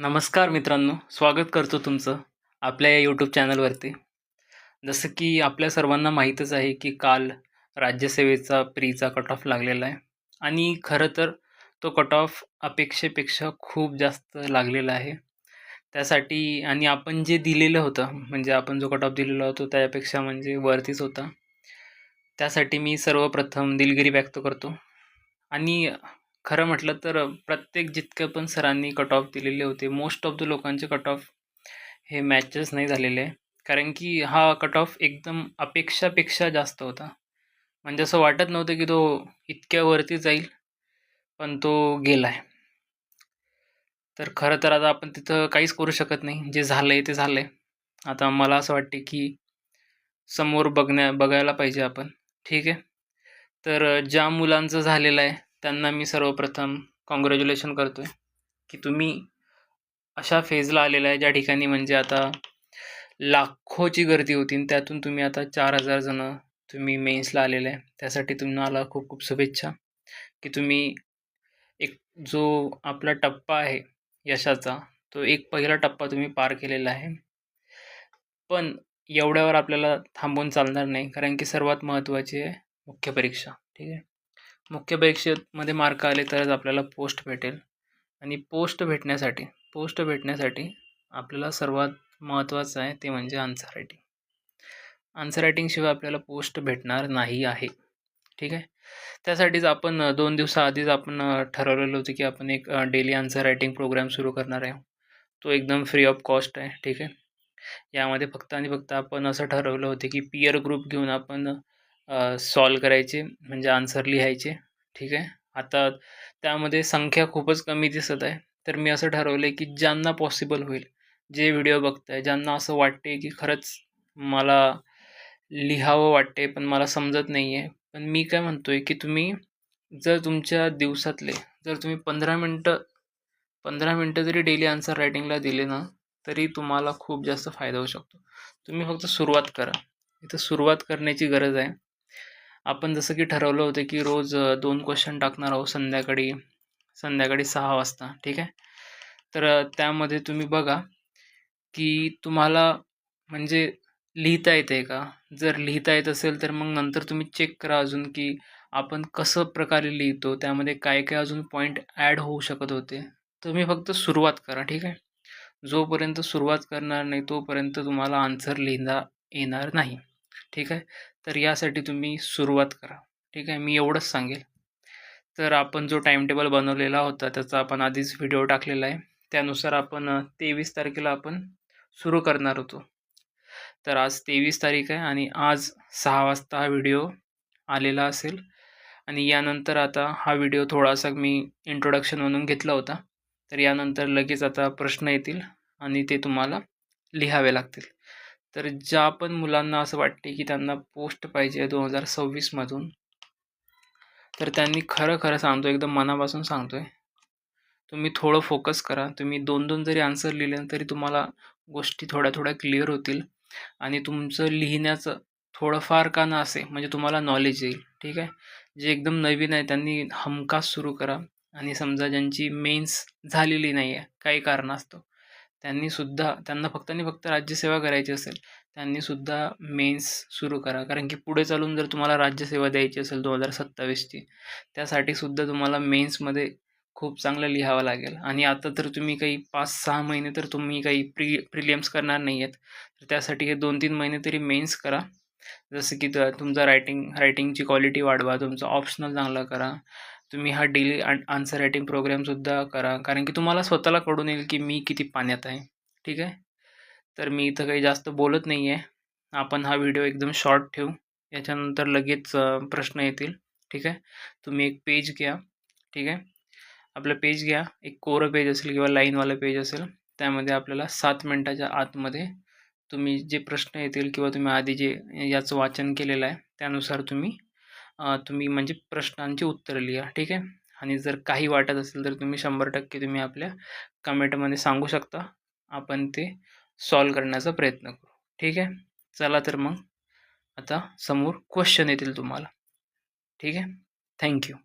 नमस्कार मित्रांनो, स्वागत करतो तुमचं आपल्या या यूट्यूब चॅनलवरती. जसं की आपल्या सर्वांना माहीतच आहे की काल राज्यसेवेचा प्रीचा कट ऑफ लागलेला आहे आणि खरं तर तो कट ऑफ अपेक्षेपेक्षा खूप जास्त लागलेला आहे. त्यासाठी आणि आपण जे दिलेलं होतं, म्हणजे आपण जो कट ऑफ दिलेला होता त्यापेक्षा म्हणजे वरतीच होता. त्यासाठी मी सर्वप्रथम दिलगिरी व्यक्त करतो. आणि खरं म्हटलं तर प्रत्येक जितक्या पण सरांनी कट ऑफ दिलेले होते, मोस्ट ऑफ द लोकांचे कट ऑफ हे मॅचेस नाही झालेले आहे. कारण की हा कट ऑफ एकदम अपेक्षापेक्षा जास्त होता. म्हणजे असं वाटत नव्हतं की तो इतक्या वरती जाईल, पण तो गेलाय. तर खरं तर आता आपण तिथं काहीच करू शकत नाही. जे झालंय ते झालंय. आता मला असं वाटते की समोर बघायला पाहिजे आपण. ठीक आहे. तर ज्या मुलांचं झालेलं आहे त्यांना मी सर्वप्रथम कॉन्ग्रॅच्युलेशन करतोय की तुम्ही अशा फेजला आलेला आहे ज्या ठिकाणी म्हणजे आता लाखोची गर्दी होती आणि त्यातून तुम्ही आता 4,000 जणं तुम्ही मेन्सला आलेले आहे. त्यासाठी तुम्हाला खूप खूप शुभेच्छा की तुम्ही एक जो आपला टप्पा आहे यशाचा, तो एक पहिला टप्पा तुम्ही पार केलेला आहे. पण एवढ्यावर आपल्याला थांबून चालणार नाही, कारण की सर्वात महत्त्वाची आहे मुख्य परीक्षा. ठीक आहे. मुख्य परीक्षेमध्ये मार्क आले तरच आपल्याला पोस्ट भेटेल आणि पोस्ट भेटण्यासाठी आपल्याला सर्वात महत्त्वाचं आहे ते म्हणजे आन्सर रायटिंग. आन्सर रायटिंगशिवाय आपल्याला पोस्ट भेटणार नाही आहे. ठीक आहे. त्यासाठीच आपण 2 दिवसाआधीच आपण ठरवलेलं होतं की आपण एक डेली आन्सर रायटिंग प्रोग्राम सुरू करणार आहे. तो एकदम फ्री ऑफ कॉस्ट आहे. ठीक आहे. यामध्ये फक्त आणि फक्त आपण असं ठरवलं होतं की पीअर ग्रुप घेऊन आपण सॉल्व करायचे, म्हणजे आन्सर लिहायचे. ठीक आहे. आता त्यामध्ये संख्या खूपच कमी दिसत आहे. तर मी असं ठरवलं आहे की ज्यांना पॉसिबल होईल, जे व्हिडिओ बघताय, ज्यांना असं वाटते की खरंच मला लिहावं वाटते पण मला समजत नाही आहे. पण मी काय म्हणतोय की तुम्ही जर तुमच्या दिवसातले जर तुम्ही 15 मिनटं जरी डेली आन्सर रायटिंगला दिले ना, तरी तुम्हाला खूप जास्त फायदा होऊ शकतो. तुम्ही फक्त सुरुवात करा. इथं सुरुवात करण्याची गरज आहे. आपण जसं की ठरवलं होतं की रोज 2 क्वेश्चन टाकणार आहोत संध्याकाळी संध्याकाळी 6 वाजता. ठीक आहे. तर त्यामध्ये तुम्ही बघा की तुम्हाला म्हणजे लिहिता येतंय का? जर लिहिता येत असेल तर मग नंतर तुम्ही चेक करा अजून की आपण कसं प्रकारे लिहितो, त्यामध्ये काय-काय अजून पॉइंट ॲड होऊ शकत होते. तुम्ही फक्त सुरुवात करा. ठीक आहे. जोपर्यंत सुरुवात करणार नाही तोपर्यंत तुम्हाला आन्सर लिहिता येणार नाही. ठीक आहे. तर यासाठी तुम्ही सुरुवात करा. ठीक आहे. मी एवढंच सांगेल. तर आपण जो टाईमटेबल बनवलेला होता त्याचा आपण आधीच व्हिडिओ टाकलेला आहे. त्यानुसार आपण 23 तारखेला आपण सुरू करणार होतो. तर आज 23 तारीख आहे आणि आज 6 वाजता हा व्हिडिओ आलेला असेल आणि यानंतर आता हा व्हिडिओ थोडासा मी इंट्रोडक्शन म्हणून घेतला होता. तर यानंतर लगेच आता प्रश्न येतील आणि ते तुम्हाला लिहावे लागतील. तर ज्या पण मुलांना असं वाटते की त्यांना पोस्ट पाहिजे 2026 मधून, तर त्यांनी खरं सांगतो, एकदम मनापासून सांगतोय, तुम्ही थोडं फोकस करा. तुम्ही 2-2 जरी आन्सर लिहिले तरी तुम्हाला गोष्टी थोड्या-थोड्या क्लिअर होतील आणि तुमचं लिहिण्याचं थोडंफार का ना असे, म्हणजे तुम्हाला नॉलेज येईल. ठीक आहे. जे एकदम नवीन आहे त्यांनी हमखास सुरू करा आणि समजा ज्यांची मेन्स झालेली नाही आहे काही कारणास्तव, त्यांना फक्त आणि फक्त राज्यसेवा करायची असेल, त्यांनीसुद्धा मेन्स सुरू करा. कारण की पुढे चालून जर तुम्हाला राज्यसेवा द्यायची असेल 2027ची, त्यासाठी सुद्धा तुम्हाला मेन्समध्ये खूप चांगलं लिहावं लागेल आणि आता तर तुम्ही काही 5-6 महिने तर तुम्ही काही प्रिलिम्स करणार नाही आहेत. तर त्यासाठी हे 2-3 महिने तरी मेन्स करा. जसं की तुमचा रायटिंगची क्वालिटी वाढवा, तुमचं ऑप्शनल चांगलं करा. तुम्ही हा डेली आन्सर रायटिंग प्रोग्रामसुद्धा करा. कारण की तुम्हाला स्वतःला कळून येईल की मी किती पाण्यात आहे. ठीक आहे. तर मी इथं काही जास्त बोलत नाही आहे. आपण हा व्हिडिओ एकदम शॉर्ट ठेवू. याच्यानंतर लगेच प्रश्न येतील. ठीक आहे. तुम्ही एक पेज घ्या. ठीक आहे. आपलं पेज घ्या. एक कोरं पेज असेल किंवा लाईनवालं पेज असेल. त्यामध्ये आपल्याला 7 मिनिटाच्या आतमध्ये तुम्ही जे प्रश्न येतील किंवा तुम्ही आधी जे याचं वाचन केलेलं आहे त्यानुसार तुम्ही म्हणजे प्रश्नांची उत्तरं लिहा. ठीक आहे. आणि जर काही वाटत असेल तर तुम्ही 100% तुम्ही आपल्या कमेंटमध्ये सांगू शकता. आपण ते सॉल्व्ह करण्याचा प्रयत्न करू. ठीक आहे. चला तर मग आता समोर क्वेश्चन येतील तुम्हाला. ठीक आहे. Thank you.